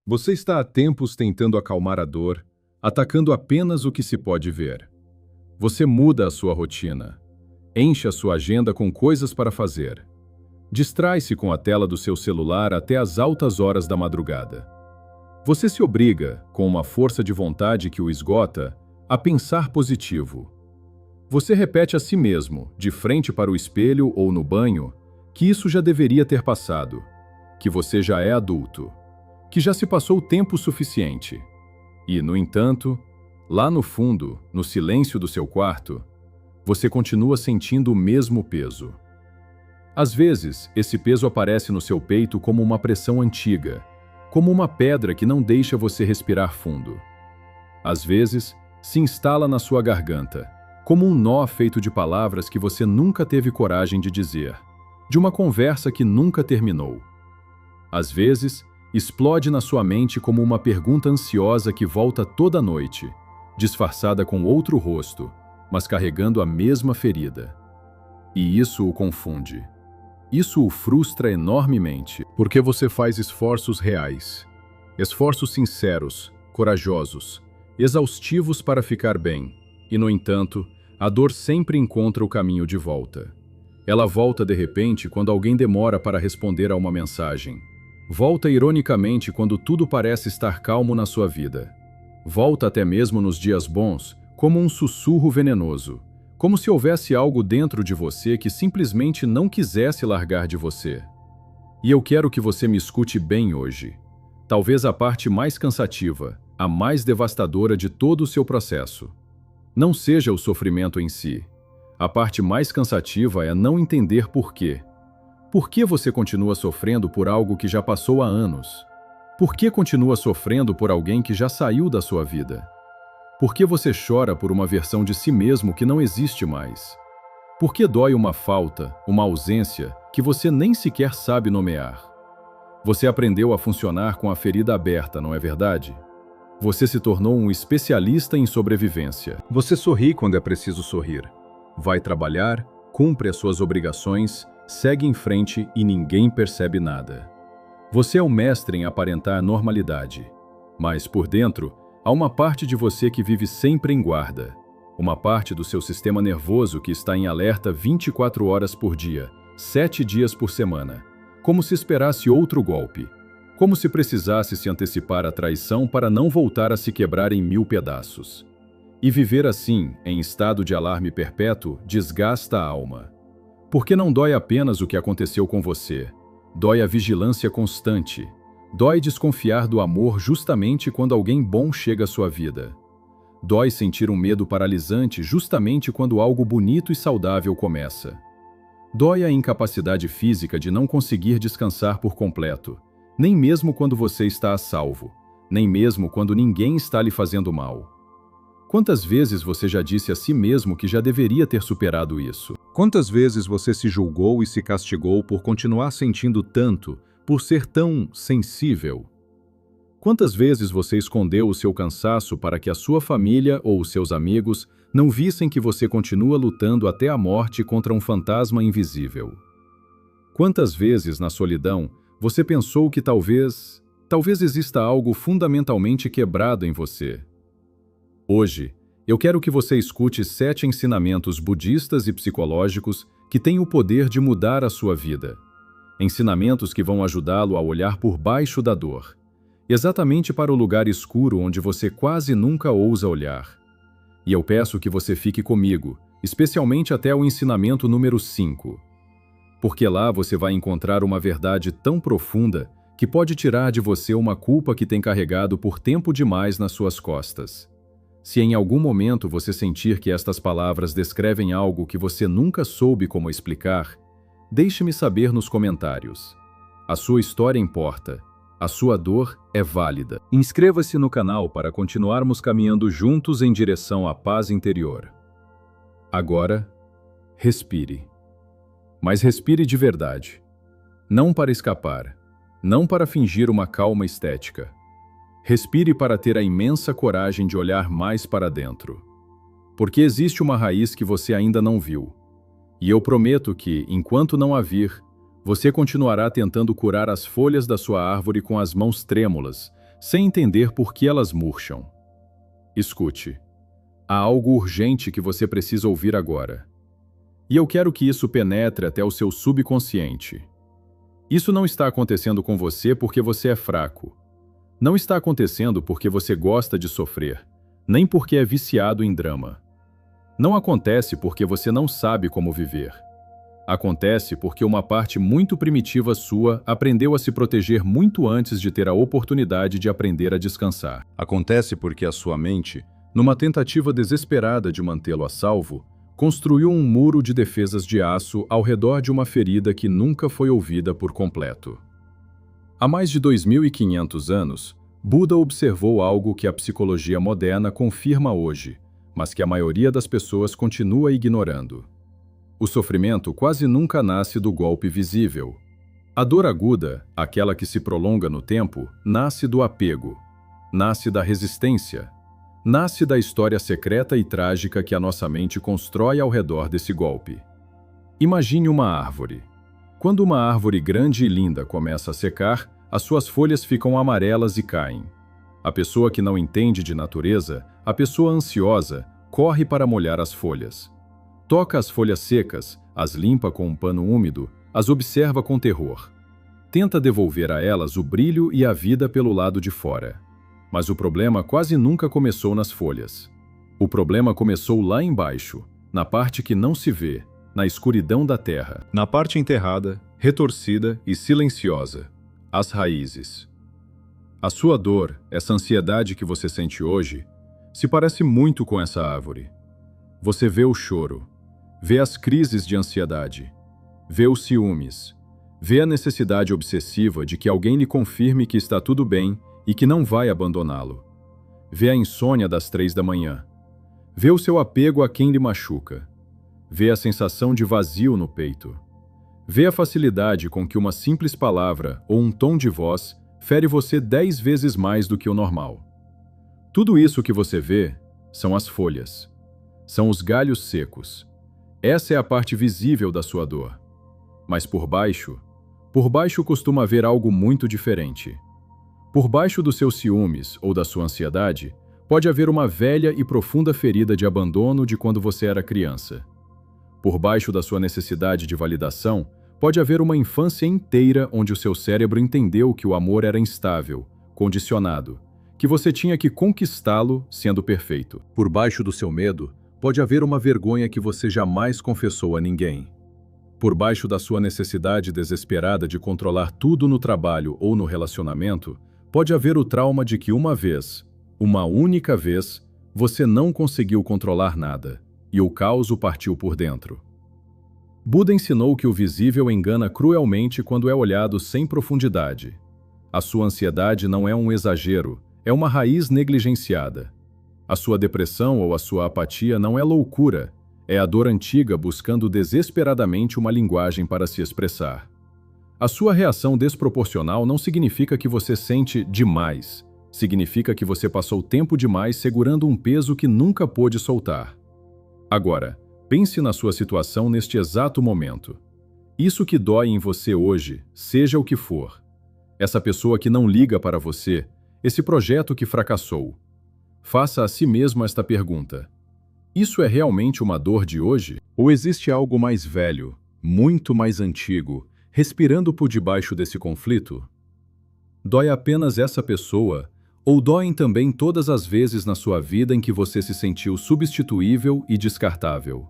Você está há tempos tentando acalmar a dor, atacando apenas o que se pode ver. Você muda a sua rotina, enche a sua agenda com coisas para fazer. Distrai-se com a tela do seu celular até as altas horas da madrugada. Você se obriga, com uma força de vontade que o esgota, a pensar positivo. Você repete a si mesmo, de frente para o espelho ou no banho, que isso já deveria ter passado, que você já é adulto, que já se passou tempo suficiente. E, no entanto, lá no fundo, no silêncio do seu quarto, você continua sentindo o mesmo peso. Às vezes, esse peso aparece no seu peito como uma pressão antiga, como uma pedra que não deixa você respirar fundo. Às vezes, se instala na sua garganta, como um nó feito de palavras que você nunca teve coragem de dizer, de uma conversa que nunca terminou. Às vezes, explode na sua mente como uma pergunta ansiosa que volta toda noite, disfarçada com outro rosto, mas carregando a mesma ferida. E isso o confunde. Isso o frustra enormemente, porque você faz esforços reais, esforços sinceros, corajosos, exaustivos para ficar bem, e, no entanto, a dor sempre encontra o caminho de volta. Ela volta de repente quando alguém demora para responder a uma mensagem. Volta ironicamente quando tudo parece estar calmo na sua vida. Volta até mesmo nos dias bons, como um sussurro venenoso, como se houvesse algo dentro de você que simplesmente não quisesse largar de você. E eu quero que você me escute bem hoje. Talvez a parte mais cansativa, a mais devastadora de todo o seu processo. Não seja o sofrimento em si. A parte mais cansativa é não entender por quê. Por que você continua sofrendo por algo que já passou há anos? Por que continua sofrendo por alguém que já saiu da sua vida? Por que você chora por uma versão de si mesmo que não existe mais? Por que dói uma falta, uma ausência, que você nem sequer sabe nomear? Você aprendeu a funcionar com a ferida aberta, não é verdade? Você se tornou um especialista em sobrevivência. Você sorri quando é preciso sorrir. Vai trabalhar, cumpre as suas obrigações, segue em frente e ninguém percebe nada. Você é um mestre em aparentar normalidade. Mas, por dentro, há uma parte de você que vive sempre em guarda. Uma parte do seu sistema nervoso que está em alerta 24 horas por dia, 7 dias por semana. Como se esperasse outro golpe. Como se precisasse se antecipar à traição para não voltar a se quebrar em 1000 pedaços. E viver assim, em estado de alarme perpétuo, desgasta a alma. Porque não dói apenas o que aconteceu com você. Dói a vigilância constante. Dói desconfiar do amor justamente quando alguém bom chega à sua vida. Dói sentir um medo paralisante justamente quando algo bonito e saudável começa. Dói a incapacidade física de não conseguir descansar por completo, nem mesmo quando você está a salvo, nem mesmo quando ninguém está lhe fazendo mal. Quantas vezes você já disse a si mesmo que já deveria ter superado isso? Quantas vezes você se julgou e se castigou por continuar sentindo tanto, por ser tão sensível? Quantas vezes você escondeu o seu cansaço para que a sua família ou os seus amigos não vissem que você continua lutando até a morte contra um fantasma invisível? Quantas vezes, na solidão, você pensou que talvez exista algo fundamentalmente quebrado em você? Hoje, eu quero que você escute 7 ensinamentos budistas e psicológicos que têm o poder de mudar a sua vida. Ensinamentos que vão ajudá-lo a olhar por baixo da dor, exatamente para o lugar escuro onde você quase nunca ousa olhar. E eu peço que você fique comigo, especialmente até o ensinamento número 5. Porque lá você vai encontrar uma verdade tão profunda que pode tirar de você uma culpa que tem carregado por tempo demais nas suas costas. Se em algum momento você sentir que estas palavras descrevem algo que você nunca soube como explicar, deixe-me saber nos comentários. A sua história importa. A sua dor é válida. Inscreva-se no canal para continuarmos caminhando juntos em direção à paz interior. Agora, respire. Mas respire de verdade. Não para escapar. Não para fingir uma calma estética. Respire para ter a imensa coragem de olhar mais para dentro. Porque existe uma raiz que você ainda não viu. E eu prometo que, enquanto não a vir, você continuará tentando curar as folhas da sua árvore com as mãos trêmulas, sem entender por que elas murcham. Escute. Há algo urgente que você precisa ouvir agora. E eu quero que isso penetre até o seu subconsciente. Isso não está acontecendo com você porque você é fraco. Não está acontecendo porque você gosta de sofrer, nem porque é viciado em drama. Não acontece porque você não sabe como viver. Acontece porque uma parte muito primitiva sua aprendeu a se proteger muito antes de ter a oportunidade de aprender a descansar. Acontece porque a sua mente, numa tentativa desesperada de mantê-lo a salvo, construiu um muro de defesas de aço ao redor de uma ferida que nunca foi ouvida por completo. Há mais de 2.500 anos, Buda observou algo que a psicologia moderna confirma hoje, mas que a maioria das pessoas continua ignorando. O sofrimento quase nunca nasce do golpe visível. A dor aguda, aquela que se prolonga no tempo, nasce do apego, nasce da resistência, nasce da história secreta e trágica que a nossa mente constrói ao redor desse golpe. Imagine uma árvore. Quando uma árvore grande e linda começa a secar, as suas folhas ficam amarelas e caem. A pessoa que não entende de natureza, a pessoa ansiosa, corre para molhar as folhas. Toca as folhas secas, as limpa com um pano úmido, as observa com terror. Tenta devolver a elas o brilho e a vida pelo lado de fora. Mas o problema quase nunca começou nas folhas. O problema começou lá embaixo, na parte que não se vê, na escuridão da terra. Na parte enterrada, retorcida e silenciosa. As raízes. A sua dor, essa ansiedade que você sente hoje, se parece muito com essa árvore. Você vê o choro, vê as crises de ansiedade, vê os ciúmes, vê a necessidade obsessiva de que alguém lhe confirme que está tudo bem e que não vai abandoná-lo. Vê a insônia das 3 da manhã. Vê o seu apego a quem lhe machuca. Vê a sensação de vazio no peito. Vê a facilidade com que uma simples palavra ou um tom de voz fere você 10 vezes mais do que o normal. Tudo isso que você vê são as folhas. São os galhos secos. Essa é a parte visível da sua dor. Mas por baixo costuma haver algo muito diferente. Por baixo dos seus ciúmes ou da sua ansiedade, pode haver uma velha e profunda ferida de abandono de quando você era criança. Por baixo da sua necessidade de validação, pode haver uma infância inteira onde o seu cérebro entendeu que o amor era instável, condicionado, que você tinha que conquistá-lo sendo perfeito. Por baixo do seu medo, pode haver uma vergonha que você jamais confessou a ninguém. Por baixo da sua necessidade desesperada de controlar tudo no trabalho ou no relacionamento, pode haver o trauma de que uma vez, uma única vez, você não conseguiu controlar nada, e o caos o partiu por dentro. Buda ensinou que o visível engana cruelmente quando é olhado sem profundidade. A sua ansiedade não é um exagero, é uma raiz negligenciada. A sua depressão ou a sua apatia não é loucura, é a dor antiga buscando desesperadamente uma linguagem para se expressar. A sua reação desproporcional não significa que você sente demais, significa que você passou tempo demais segurando um peso que nunca pôde soltar. Agora, pense na sua situação neste exato momento. Isso que dói em você hoje, seja o que for. Essa pessoa que não liga para você, esse projeto que fracassou. Faça a si mesmo esta pergunta. Isso é realmente uma dor de hoje? Ou existe algo mais velho, muito mais antigo, respirando por debaixo desse conflito? Dói apenas essa pessoa? Ou doem também todas as vezes na sua vida em que você se sentiu substituível e descartável?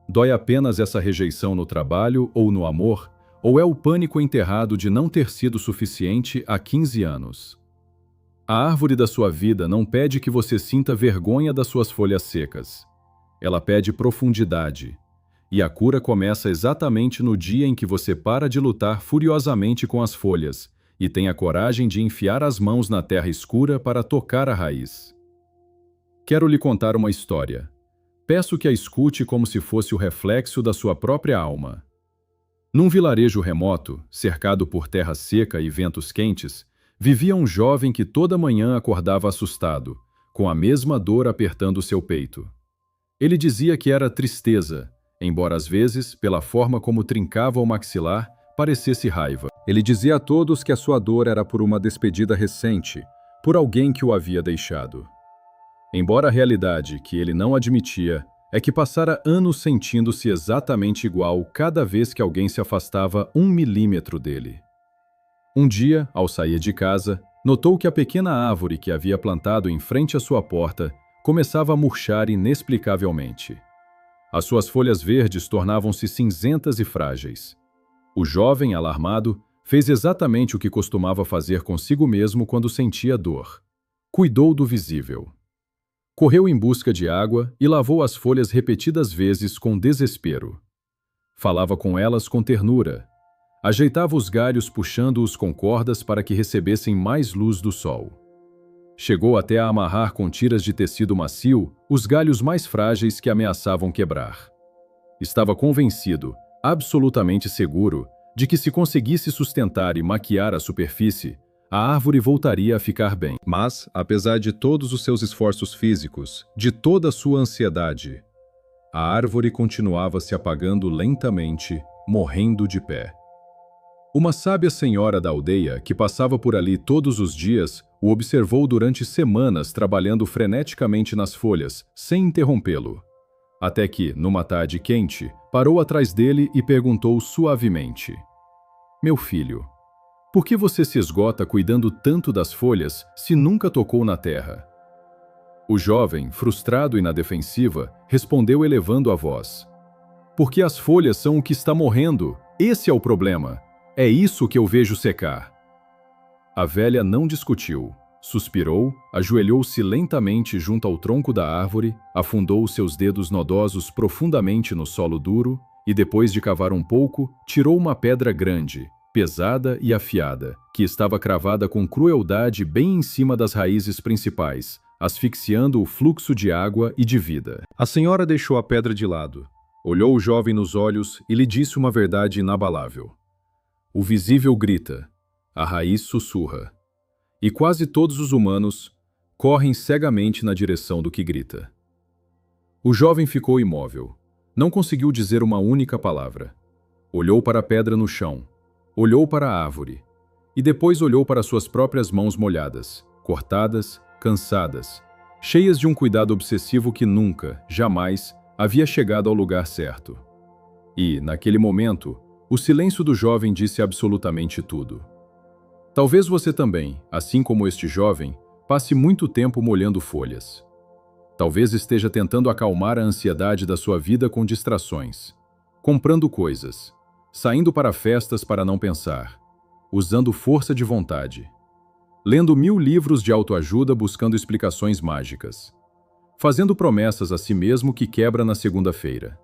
Dói apenas essa rejeição no trabalho ou no amor? Ou é o pânico enterrado de não ter sido suficiente há 15 anos? A árvore da sua vida não pede que você sinta vergonha das suas folhas secas. Ela pede profundidade. E a cura começa exatamente no dia em que você para de lutar furiosamente com as folhas e tem a coragem de enfiar as mãos na terra escura para tocar a raiz. Quero lhe contar uma história. Peço que a escute como se fosse o reflexo da sua própria alma. Num vilarejo remoto, cercado por terra seca e ventos quentes, vivia um jovem que toda manhã acordava assustado, com a mesma dor apertando seu peito. Ele dizia que era tristeza, embora às vezes, pela forma como trincava o maxilar, parecesse raiva. Ele dizia a todos que a sua dor era por uma despedida recente, por alguém que o havia deixado. Embora a realidade que ele não admitia é que passara anos sentindo-se exatamente igual cada vez que alguém se afastava 1 milímetro dele. Um dia, ao sair de casa, notou que a pequena árvore que havia plantado em frente à sua porta começava a murchar inexplicavelmente. As suas folhas verdes tornavam-se cinzentas e frágeis. O jovem, alarmado, fez exatamente o que costumava fazer consigo mesmo quando sentia dor. Cuidou do visível. Correu em busca de água e lavou as folhas repetidas vezes com desespero. Falava com elas com ternura. Ajeitava os galhos puxando-os com cordas para que recebessem mais luz do sol. Chegou até a amarrar com tiras de tecido macio os galhos mais frágeis que ameaçavam quebrar. Estava convencido, absolutamente seguro, de que se conseguisse sustentar e maquiar a superfície, a árvore voltaria a ficar bem. Mas, apesar de todos os seus esforços físicos, de toda a sua ansiedade, a árvore continuava se apagando lentamente, morrendo de pé. Uma sábia senhora da aldeia, que passava por ali todos os dias, o observou durante semanas trabalhando freneticamente nas folhas, sem interrompê-lo. Até que, numa tarde quente, parou atrás dele e perguntou suavemente: "Meu filho, por que você se esgota cuidando tanto das folhas se nunca tocou na terra?" O jovem, frustrado e na defensiva, respondeu elevando a voz: "Porque as folhas são o que está morrendo. Esse é o problema. É isso que eu vejo secar." A velha não discutiu. Suspirou, ajoelhou-se lentamente junto ao tronco da árvore, afundou os seus dedos nodosos profundamente no solo duro e, depois de cavar um pouco, tirou uma pedra grande, pesada e afiada, que estava cravada com crueldade bem em cima das raízes principais, asfixiando o fluxo de água e de vida. A senhora deixou a pedra de lado, olhou o jovem nos olhos e lhe disse uma verdade inabalável. O visível grita, a raiz sussurra. E quase todos os humanos correm cegamente na direção do que grita. O jovem ficou imóvel. Não conseguiu dizer uma única palavra. Olhou para a pedra no chão. Olhou para a árvore. E depois olhou para suas próprias mãos molhadas, cortadas, cansadas, cheias de um cuidado obsessivo que nunca, jamais, havia chegado ao lugar certo. E, naquele momento, o silêncio do jovem disse absolutamente tudo. Talvez você também, assim como este jovem, passe muito tempo molhando folhas. Talvez esteja tentando acalmar a ansiedade da sua vida com distrações, comprando coisas, saindo para festas para não pensar, usando força de vontade, lendo 1000 livros de autoajuda buscando explicações mágicas, fazendo promessas a si mesmo que quebra na segunda-feira,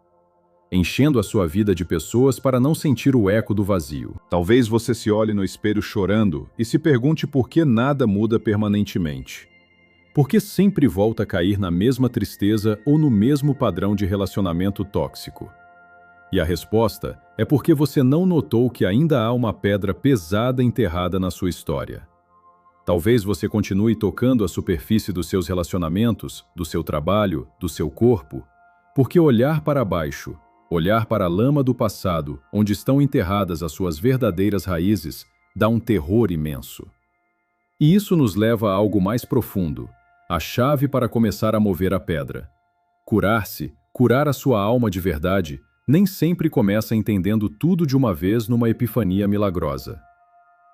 enchendo a sua vida de pessoas para não sentir o eco do vazio. Talvez você se olhe no espelho chorando e se pergunte por que nada muda permanentemente. Por que sempre volta a cair na mesma tristeza ou no mesmo padrão de relacionamento tóxico? E a resposta é porque você não notou que ainda há uma pedra pesada enterrada na sua história. Talvez você continue tocando a superfície dos seus relacionamentos, do seu trabalho, do seu corpo, porque olhar para baixo, olhar para a lama do passado, onde estão enterradas as suas verdadeiras raízes, dá um terror imenso. E isso nos leva a algo mais profundo, a chave para começar a mover a pedra. Curar-se, curar a sua alma de verdade, nem sempre começa entendendo tudo de uma vez numa epifania milagrosa.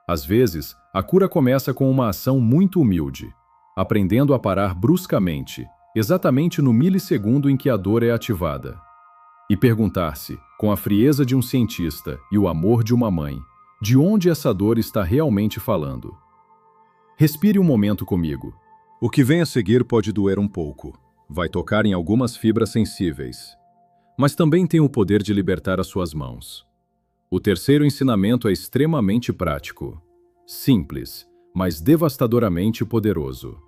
Às vezes, a cura começa com uma ação muito humilde, aprendendo a parar bruscamente, exatamente no milissegundo em que a dor é ativada. E perguntar-se, com a frieza de um cientista e o amor de uma mãe, de onde essa dor está realmente falando. Respire um momento comigo. O que vem a seguir pode doer um pouco. Vai tocar em algumas fibras sensíveis. Mas também tem o poder de libertar as suas mãos. O terceiro ensinamento é extremamente prático. Simples, mas devastadoramente poderoso.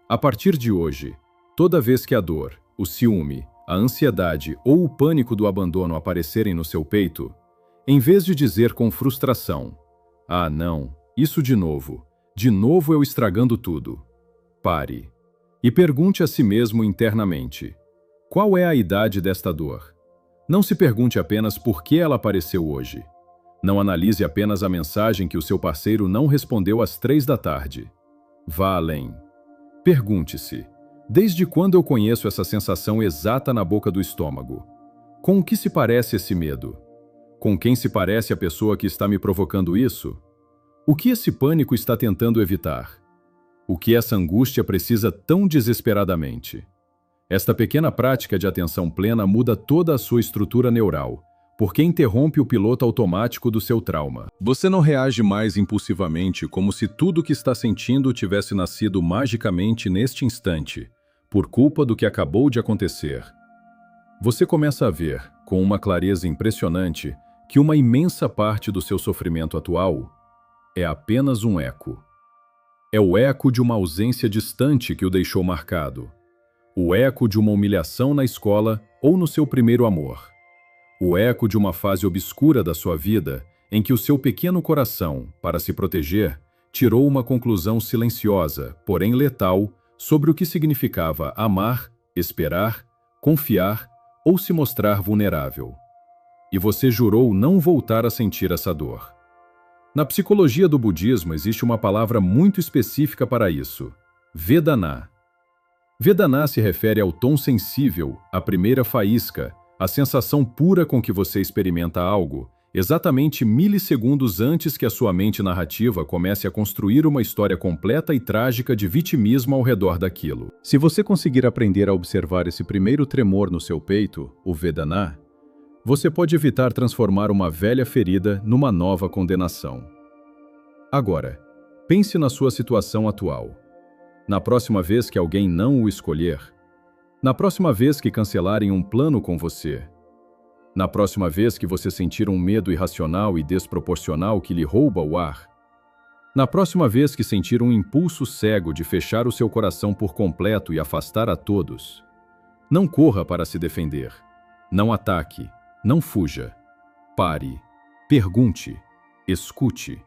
A partir de hoje, toda vez que a dor, o ciúme, a ansiedade ou o pânico do abandono aparecerem no seu peito, em vez de dizer com frustração, "Ah, não, isso de novo eu estragando tudo", pare e pergunte a si mesmo internamente, qual é a idade desta dor? Não se pergunte apenas por que ela apareceu hoje. Não analise apenas a mensagem que o seu parceiro não respondeu às 3 da tarde. Vá além. Pergunte-se: desde quando eu conheço essa sensação exata na boca do estômago? Com o que se parece esse medo? Com quem se parece a pessoa que está me provocando isso? O que esse pânico está tentando evitar? O que essa angústia precisa tão desesperadamente? Esta pequena prática de atenção plena muda toda a sua estrutura neural, porque interrompe o piloto automático do seu trauma. Você não reage mais impulsivamente como se tudo o que está sentindo tivesse nascido magicamente neste instante, por culpa do que acabou de acontecer. Você começa a ver, com uma clareza impressionante, que uma imensa parte do seu sofrimento atual é apenas um eco. É o eco de uma ausência distante que o deixou marcado. O eco de uma humilhação na escola ou no seu primeiro amor. O eco de uma fase obscura da sua vida em que o seu pequeno coração, para se proteger, tirou uma conclusão silenciosa, porém letal, sobre o que significava amar, esperar, confiar ou se mostrar vulnerável. E você jurou não voltar a sentir essa dor. Na psicologia do budismo existe uma palavra muito específica para isso: Vedana. Vedana se refere ao tom sensível, à primeira faísca, a sensação pura com que você experimenta algo, exatamente milissegundos antes que a sua mente narrativa comece a construir uma história completa e trágica de vitimismo ao redor daquilo. Se você conseguir aprender a observar esse primeiro tremor no seu peito, o Vedana, você pode evitar transformar uma velha ferida numa nova condenação. Agora, pense na sua situação atual. Na próxima vez que alguém não o escolher, na próxima vez que cancelarem um plano com você, na próxima vez que você sentir um medo irracional e desproporcional que lhe rouba o ar, na próxima vez que sentir um impulso cego de fechar o seu coração por completo e afastar a todos, não corra para se defender, não ataque, não fuja, pare, pergunte, escute.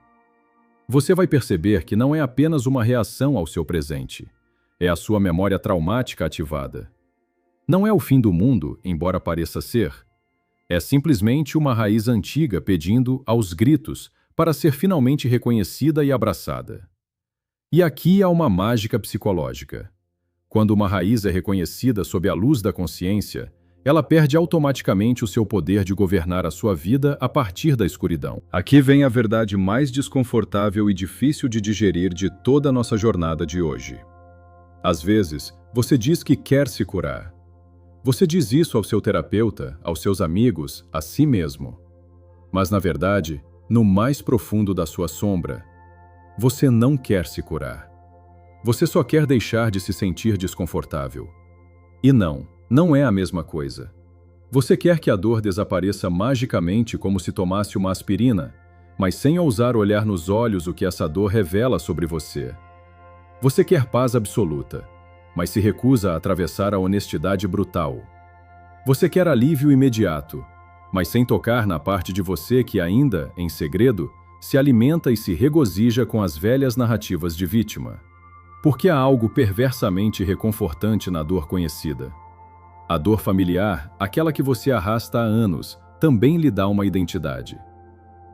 Você vai perceber que não é apenas uma reação ao seu presente, é a sua memória traumática ativada. Não é o fim do mundo, embora pareça ser. É simplesmente uma raiz antiga pedindo, aos gritos, para ser finalmente reconhecida e abraçada. E aqui há uma mágica psicológica. Quando uma raiz é reconhecida sob a luz da consciência, ela perde automaticamente o seu poder de governar a sua vida a partir da escuridão. Aqui vem a verdade mais desconfortável e difícil de digerir de toda a nossa jornada de hoje. Às vezes, você diz que quer se curar. Você diz isso ao seu terapeuta, aos seus amigos, a si mesmo. Mas, na verdade, no mais profundo da sua sombra, você não quer se curar. Você só quer deixar de se sentir desconfortável. E não é a mesma coisa. Você quer que a dor desapareça magicamente como se tomasse uma aspirina, mas sem ousar olhar nos olhos o que essa dor revela sobre você. Você quer paz absoluta, mas se recusa a atravessar a honestidade brutal. Você quer alívio imediato, mas sem tocar na parte de você que ainda, em segredo, se alimenta e se regozija com as velhas narrativas de vítima. Porque há algo perversamente reconfortante na dor conhecida. A dor familiar, aquela que você arrasta há anos, também lhe dá uma identidade.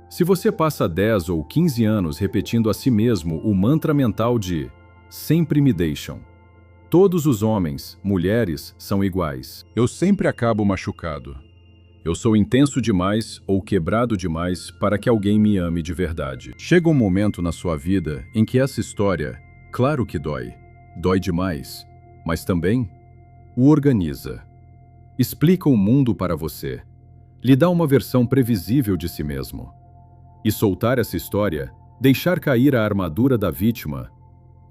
Se você passa 10 ou 15 anos repetindo a si mesmo o mantra mental de "sempre me deixam", todos os homens, mulheres, são iguais. Eu sempre acabo machucado. Eu sou intenso demais ou quebrado demais para que alguém me ame de verdade. Chega um momento na sua vida em que essa história, claro que dói demais, mas também o organiza. Explica o mundo para você. Lhe dá uma versão previsível de si mesmo. E soltar essa história, deixar cair a armadura da vítima,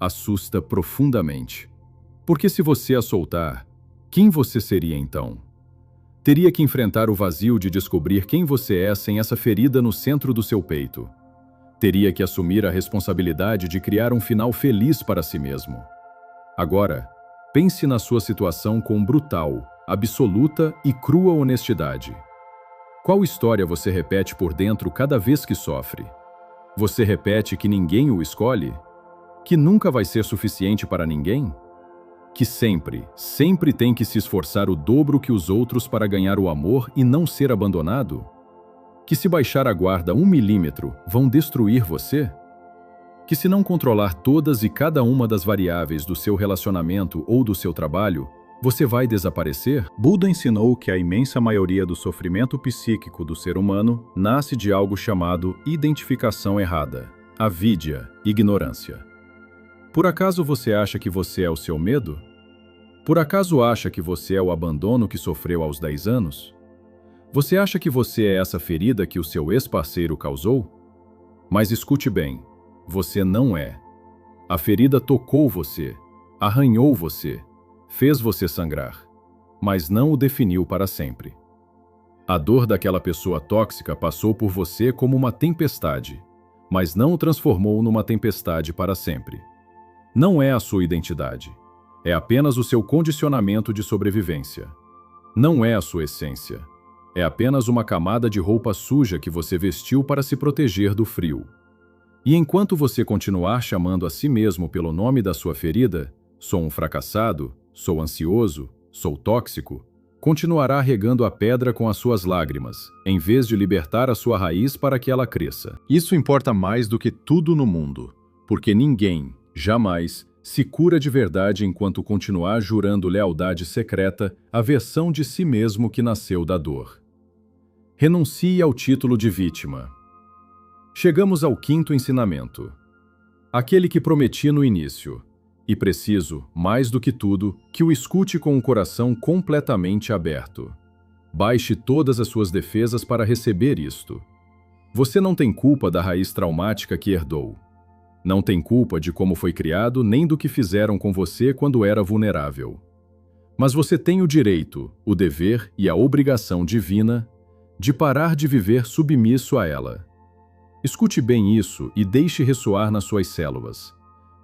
assusta profundamente. Porque se você a soltar, quem você seria então? Teria que enfrentar o vazio de descobrir quem você é sem essa ferida no centro do seu peito. Teria que assumir a responsabilidade de criar um final feliz para si mesmo. Agora, pense na sua situação com brutal, absoluta e crua honestidade. Qual história você repete por dentro cada vez que sofre? Você repete que ninguém o escolhe? Que nunca vai ser suficiente para ninguém? Que sempre tem que se esforçar o dobro que os outros para ganhar o amor e não ser abandonado? Que se baixar a guarda 1 milímetro, vão destruir você? Que se não controlar todas e cada uma das variáveis do seu relacionamento ou do seu trabalho, você vai desaparecer? Buda ensinou que a imensa maioria do sofrimento psíquico do ser humano nasce de algo chamado identificação errada, avidya, ignorância. Por acaso você acha que você é o seu medo? Por acaso acha que você é o abandono que sofreu aos 10 anos? Você acha que você é essa ferida que o seu ex-parceiro causou? Mas escute bem, você não é. A ferida tocou você, arranhou você, fez você sangrar, mas não o definiu para sempre. A dor daquela pessoa tóxica passou por você como uma tempestade, mas não o transformou numa tempestade para sempre. Não é a sua identidade. É apenas o seu condicionamento de sobrevivência. Não é a sua essência. É apenas uma camada de roupa suja que você vestiu para se proteger do frio. E enquanto você continuar chamando a si mesmo pelo nome da sua ferida, sou um fracassado, sou ansioso, sou tóxico, continuará regando a pedra com as suas lágrimas, em vez de libertar a sua raiz para que ela cresça. Isso importa mais do que tudo no mundo, porque ninguém, jamais, se cura de verdade enquanto continuar jurando lealdade secreta à versão de si mesmo que nasceu da dor. Renuncie ao título de vítima. Chegamos ao quinto ensinamento. Aquele que prometi no início. E preciso, mais do que tudo, que o escute com o coração completamente aberto. Baixe todas as suas defesas para receber isto. Você não tem culpa da raiz traumática que herdou. Não tem culpa de como foi criado nem do que fizeram com você quando era vulnerável. Mas você tem o direito, o dever e a obrigação divina de parar de viver submisso a ela. Escute bem isso e deixe ressoar nas suas células.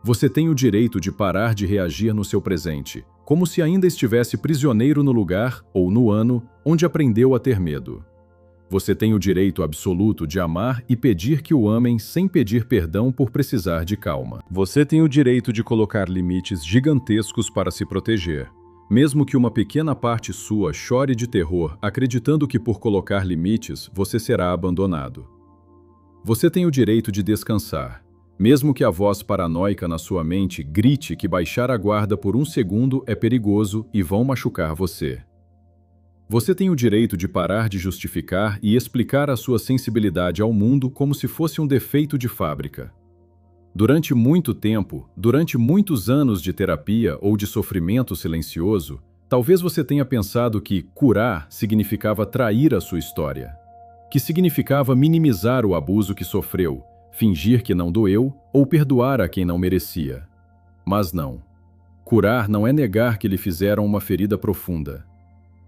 Você tem o direito de parar de reagir no seu presente, como se ainda estivesse prisioneiro no lugar ou no ano onde aprendeu a ter medo. Você tem o direito absoluto de amar e pedir que o amem sem pedir perdão por precisar de calma. Você tem o direito de colocar limites gigantescos para se proteger, mesmo que uma pequena parte sua chore de terror acreditando que por colocar limites você será abandonado. Você tem o direito de descansar, mesmo que a voz paranoica na sua mente grite que baixar a guarda por 1 segundo é perigoso e vão machucar você. Você tem o direito de parar de justificar e explicar a sua sensibilidade ao mundo como se fosse um defeito de fábrica. Durante muito tempo, durante muitos anos de terapia ou de sofrimento silencioso, talvez você tenha pensado que curar significava trair a sua história, que significava minimizar o abuso que sofreu, fingir que não doeu ou perdoar a quem não merecia. Mas não. Curar não é negar que lhe fizeram uma ferida profunda.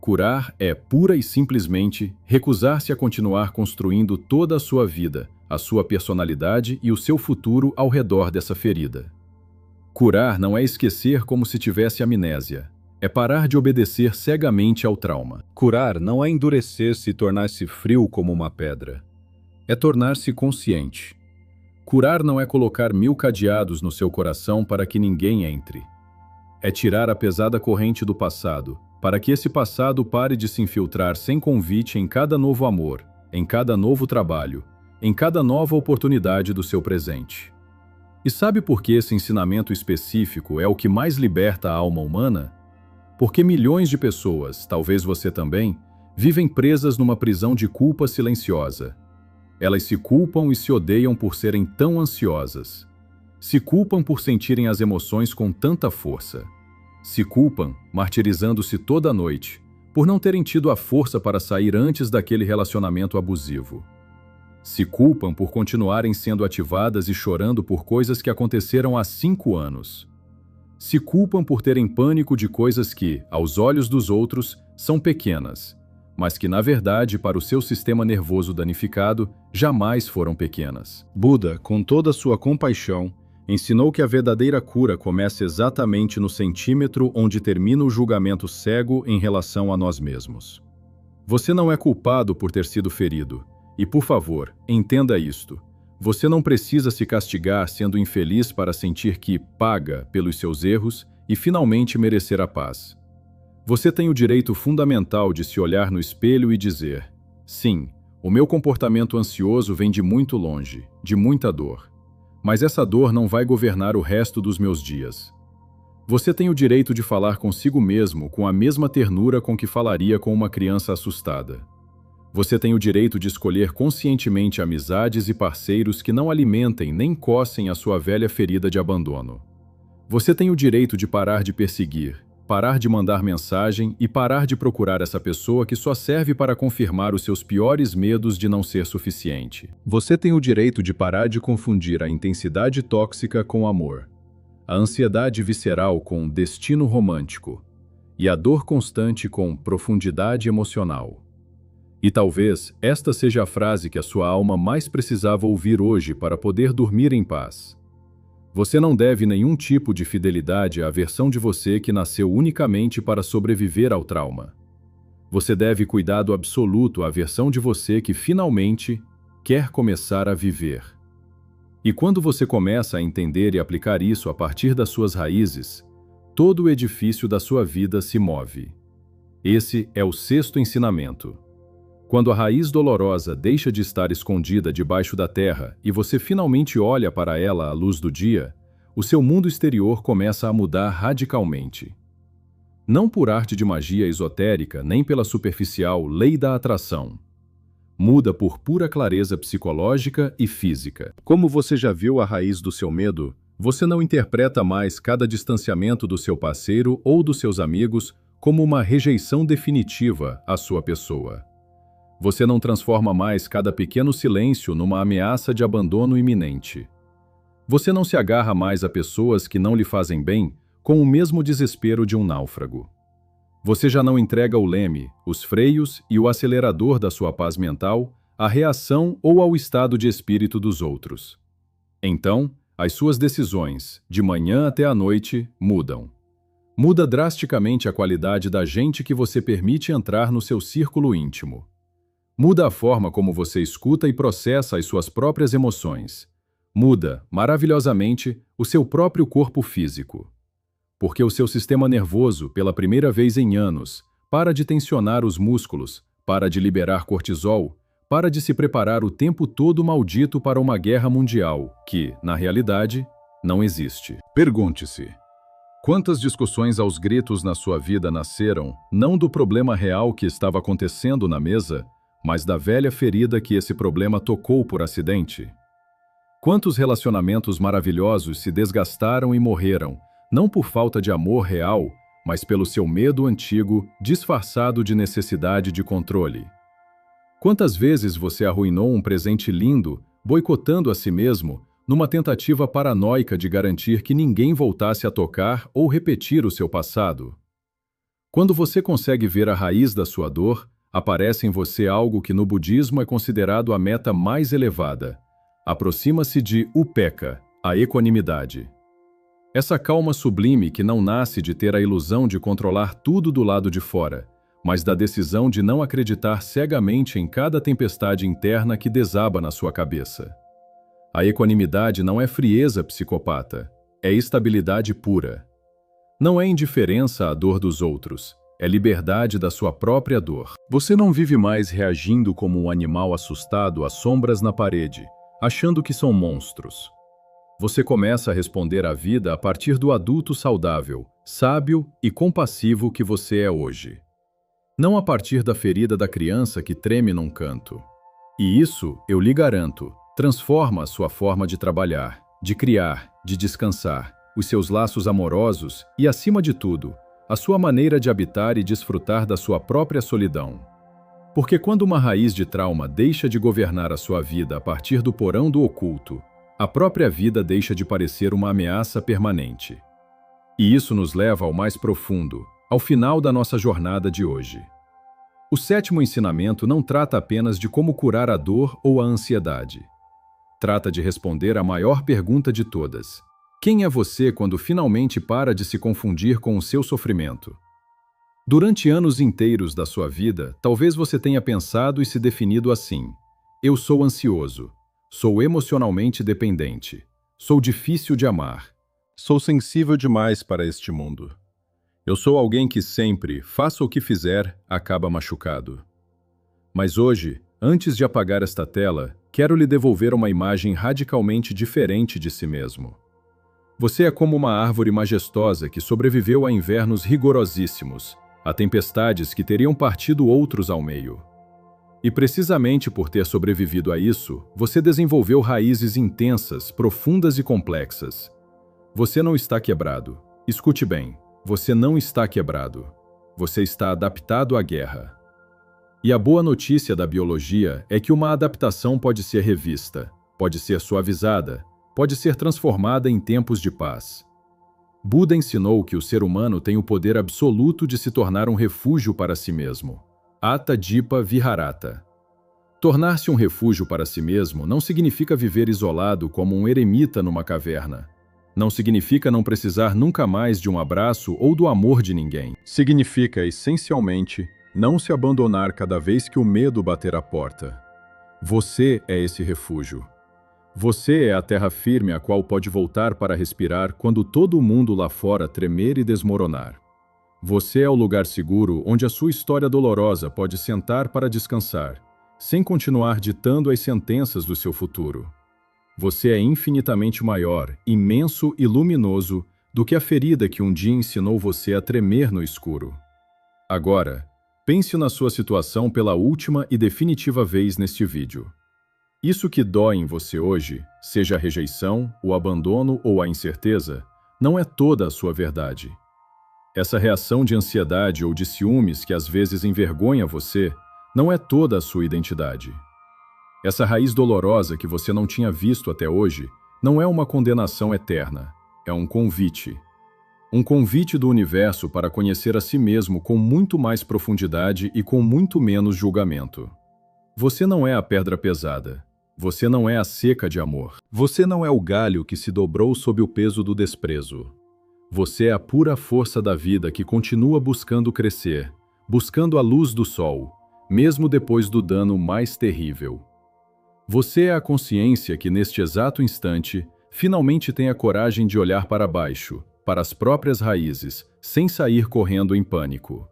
Curar é, pura e simplesmente, recusar-se a continuar construindo toda a sua vida, a sua personalidade e o seu futuro ao redor dessa ferida. Curar não é esquecer como se tivesse amnésia. É parar de obedecer cegamente ao trauma. Curar não é endurecer-se e tornar-se frio como uma pedra. É tornar-se consciente. Curar não é colocar 1000 cadeados no seu coração para que ninguém entre. É tirar a pesada corrente do passado, para que esse passado pare de se infiltrar sem convite em cada novo amor, em cada novo trabalho, em cada nova oportunidade do seu presente. E sabe por que esse ensinamento específico é o que mais liberta a alma humana? Porque milhões de pessoas, talvez você também, vivem presas numa prisão de culpa silenciosa. Elas se culpam e se odeiam por serem tão ansiosas. Se culpam por sentirem as emoções com tanta força. Se culpam, martirizando-se toda noite, por não terem tido a força para sair antes daquele relacionamento abusivo. Se culpam por continuarem sendo ativadas e chorando por coisas que aconteceram há 5 anos. Se culpam por terem pânico de coisas que, aos olhos dos outros, são pequenas, mas que, na verdade, para o seu sistema nervoso danificado, jamais foram pequenas. Buda, com toda a sua compaixão, ensinou que a verdadeira cura começa exatamente no centímetro onde termina o julgamento cego em relação a nós mesmos. Você não é culpado por ter sido ferido, e, por favor, entenda isto. Você não precisa se castigar sendo infeliz para sentir que paga pelos seus erros e finalmente merecer a paz. Você tem o direito fundamental de se olhar no espelho e dizer: sim, O meu comportamento ansioso vem de muito longe, de muita dor. Mas essa dor não vai governar o resto dos meus dias. Você tem o direito de falar consigo mesmo com a mesma ternura com que falaria com uma criança assustada. Você tem o direito de escolher conscientemente amizades e parceiros que não alimentem nem cossem a sua velha ferida de abandono. Você tem o direito de parar de perseguir, parar de mandar mensagem e parar de procurar essa pessoa que só serve para confirmar os seus piores medos de não ser suficiente. Você tem o direito de parar de confundir a intensidade tóxica com amor, a ansiedade visceral com destino romântico e a dor constante com profundidade emocional. E talvez esta seja a frase que a sua alma mais precisava ouvir hoje para poder dormir em paz. Você não deve nenhum tipo de fidelidade à versão de você que nasceu unicamente para sobreviver ao trauma. Você deve cuidado absoluto à versão de você que finalmente quer começar a viver. E quando você começa a entender e aplicar isso a partir das suas raízes, todo o edifício da sua vida se move. Esse é o 6º ensinamento. Quando a raiz dolorosa deixa de estar escondida debaixo da terra e você finalmente olha para ela à luz do dia, o seu mundo exterior começa a mudar radicalmente. Não por arte de magia esotérica, nem pela superficial lei da atração. Muda por pura clareza psicológica e física. Como você já viu a raiz do seu medo, você não interpreta mais cada distanciamento do seu parceiro ou dos seus amigos como uma rejeição definitiva à sua pessoa. Você não transforma mais cada pequeno silêncio numa ameaça de abandono iminente. Você não se agarra mais a pessoas que não lhe fazem bem com o mesmo desespero de um náufrago. Você já não entrega o leme, os freios e o acelerador da sua paz mental à reação ou ao estado de espírito dos outros. Então, as suas decisões, de manhã até à noite, mudam. Muda drasticamente a qualidade da gente que você permite entrar no seu círculo íntimo. Muda a forma como você escuta e processa as suas próprias emoções. Muda, maravilhosamente, o seu próprio corpo físico. Porque o seu sistema nervoso, pela primeira vez em anos, para de tensionar os músculos, para de liberar cortisol, para de se preparar o tempo todo maldito para uma guerra mundial, que, na realidade, não existe. Pergunte-se: quantas discussões aos gritos na sua vida nasceram, não do problema real que estava acontecendo na mesa, mas da velha ferida que esse problema tocou por acidente? Quantos relacionamentos maravilhosos se desgastaram e morreram, não por falta de amor real, mas pelo seu medo antigo, disfarçado de necessidade de controle? Quantas vezes você arruinou um presente lindo, boicotando a si mesmo, numa tentativa paranoica de garantir que ninguém voltasse a tocar ou repetir o seu passado? Quando você consegue ver a raiz da sua dor, aparece em você algo que no budismo é considerado a meta mais elevada. Aproxima-se de upekkha, a equanimidade. Essa calma sublime que não nasce de ter a ilusão de controlar tudo do lado de fora, mas da decisão de não acreditar cegamente em cada tempestade interna que desaba na sua cabeça. A equanimidade não é frieza psicopata, é estabilidade pura. Não é indiferença à dor dos outros, é liberdade da sua própria dor. Você não vive mais reagindo como um animal assustado às sombras na parede, achando que são monstros. Você começa a responder à vida a partir do adulto saudável, sábio e compassivo que você é hoje. Não a partir da ferida da criança que treme num canto. E isso, eu lhe garanto, transforma a sua forma de trabalhar, de criar, de descansar, os seus laços amorosos e, acima de tudo, a sua maneira de habitar e desfrutar da sua própria solidão. Porque quando uma raiz de trauma deixa de governar a sua vida a partir do porão do oculto, a própria vida deixa de parecer uma ameaça permanente. E isso nos leva ao mais profundo, ao final da nossa jornada de hoje. O 7º ensinamento não trata apenas de como curar a dor ou a ansiedade. Trata de responder à maior pergunta de todas: quem é você quando finalmente para de se confundir com o seu sofrimento? Durante anos inteiros da sua vida, talvez você tenha pensado e se definido assim: eu sou ansioso, sou emocionalmente dependente, sou difícil de amar, sou sensível demais para este mundo. Eu sou alguém que sempre, faça o que fizer, acaba machucado. Mas hoje, Antes de apagar esta tela, quero lhe devolver uma imagem radicalmente diferente de si mesmo. Você é como uma árvore majestosa que sobreviveu a invernos rigorosíssimos, a tempestades que teriam partido outros ao meio. E precisamente por ter sobrevivido a isso, você desenvolveu raízes intensas, profundas e complexas. Você não está quebrado. Escute bem, você não está quebrado. Você está adaptado à guerra. E a boa notícia da biologia é que uma adaptação pode ser revista, pode ser suavizada, pode ser transformada em tempos de paz. Buda ensinou que o ser humano tem o poder absoluto de se tornar um refúgio para si mesmo. Atta Dipa Viharata. Tornar-se um refúgio para si mesmo não significa viver isolado como um eremita numa caverna. Não significa não precisar nunca mais de um abraço ou do amor de ninguém. Significa, essencialmente, não se abandonar cada vez que o medo bater à porta. Você é esse refúgio. Você é a terra firme a qual pode voltar para respirar quando todo o mundo lá fora tremer e desmoronar. Você é o lugar seguro onde a sua história dolorosa pode sentar para descansar, sem continuar ditando as sentenças do seu futuro. Você é infinitamente maior, imenso e luminoso do que a ferida que um dia ensinou você a tremer no escuro. Agora, pense na sua situação pela última e definitiva vez neste vídeo. Isso que dói em você hoje, seja a rejeição, o abandono ou a incerteza, não é toda a sua verdade. Essa reação de ansiedade ou de ciúmes que às vezes envergonha você, não é toda a sua identidade. Essa raiz dolorosa que você não tinha visto até hoje, não é uma condenação eterna, é um convite. Um convite do universo para conhecer a si mesmo com muito mais profundidade e com muito menos julgamento. Você não é a pedra pesada. Você não é a seca de amor. Você não é o galho que se dobrou sob o peso do desprezo. Você é a pura força da vida que continua buscando crescer, buscando a luz do sol, mesmo depois do dano mais terrível. Você é a consciência que neste exato instante, finalmente tem a coragem de olhar para baixo, para as próprias raízes, sem sair correndo em pânico.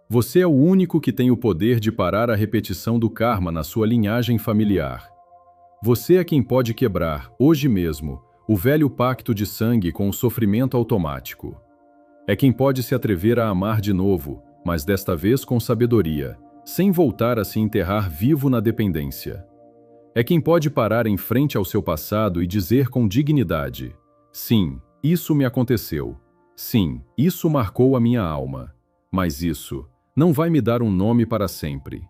Você é o único que tem o poder de parar a repetição do karma na sua linhagem familiar. Você é quem pode quebrar, hoje mesmo, o velho pacto de sangue com o sofrimento automático. É quem pode se atrever a amar de novo, mas desta vez com sabedoria, sem voltar a se enterrar vivo na dependência. É quem pode parar em frente ao seu passado e dizer com dignidade: sim, isso me aconteceu. Sim, isso marcou a minha alma. Mas isso não vai me dar um nome para sempre.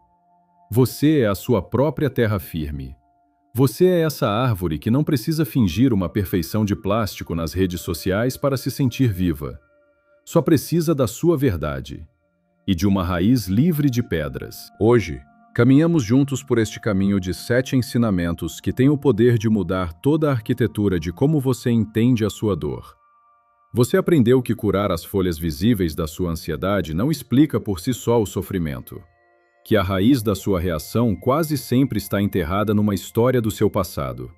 Você é a sua própria terra firme. Você é essa árvore que não precisa fingir uma perfeição de plástico nas redes sociais para se sentir viva. Só precisa da sua verdade e de uma raiz livre de pedras. Hoje, caminhamos juntos por este caminho de 7 ensinamentos que têm o poder de mudar toda a arquitetura de como você entende a sua dor. Você aprendeu que curar as folhas visíveis da sua ansiedade não explica por si só o sofrimento. Que a raiz da sua reação quase sempre está enterrada numa história do seu passado.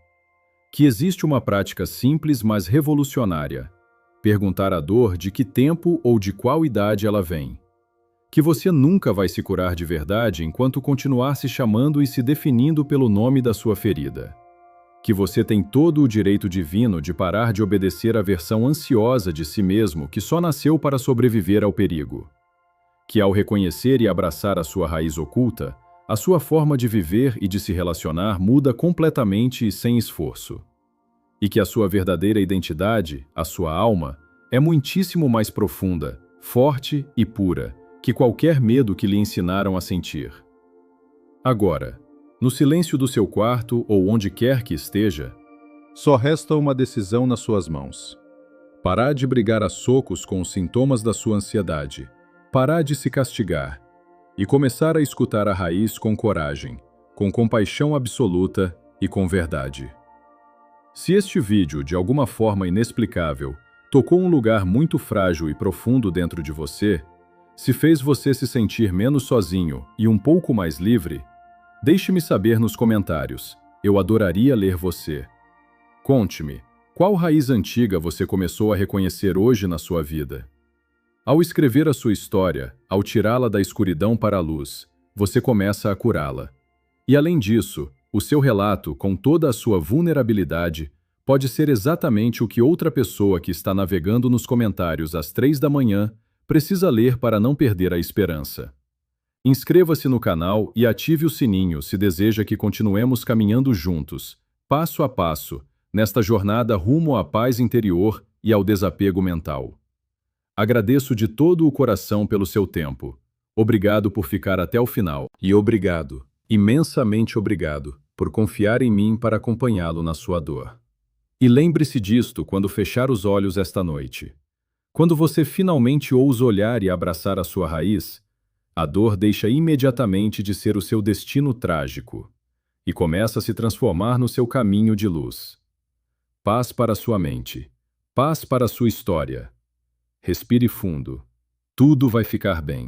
Que existe uma prática simples, mas revolucionária: perguntar à dor de que tempo ou de qual idade ela vem. Que você nunca vai se curar de verdade enquanto continuar se chamando e se definindo pelo nome da sua ferida. Que você tem todo o direito divino de parar de obedecer à versão ansiosa de si mesmo que só nasceu para sobreviver ao perigo. Que ao reconhecer e abraçar a sua raiz oculta, a sua forma de viver e de se relacionar muda completamente e sem esforço. E que a sua verdadeira identidade, a sua alma, é muitíssimo mais profunda, forte e pura que qualquer medo que lhe ensinaram a sentir. Agora, no silêncio do seu quarto ou onde quer que esteja, só resta uma decisão nas suas mãos. Parar de brigar a socos com os sintomas da sua ansiedade. Parar de se castigar e começar a escutar a raiz com coragem, com compaixão absoluta e com verdade. Se este vídeo, de alguma forma inexplicável, tocou um lugar muito frágil e profundo dentro de você, se fez você se sentir menos sozinho e um pouco mais livre, deixe-me saber nos comentários. Eu adoraria ler você. Conte-me, qual raiz antiga você começou a reconhecer hoje na sua vida? Ao escrever a sua história, ao tirá-la da escuridão para a luz, você começa a curá-la. E além disso, o seu relato, com toda a sua vulnerabilidade, pode ser exatamente o que outra pessoa que está navegando nos comentários às 3 da manhã precisa ler para não perder a esperança. Inscreva-se no canal e ative o sininho se deseja que continuemos caminhando juntos, passo a passo, nesta jornada rumo à paz interior e ao desapego mental. Agradeço de todo o coração pelo seu tempo. Obrigado por ficar até o final. E obrigado, imensamente obrigado, por confiar em mim para acompanhá-lo na sua dor. E lembre-se disto quando fechar os olhos esta noite. Quando você finalmente ousa olhar e abraçar a sua raiz, a dor deixa imediatamente de ser o seu destino trágico e começa a se transformar no seu caminho de luz. Paz para sua mente. Paz para sua história. Respire fundo. Tudo vai ficar bem.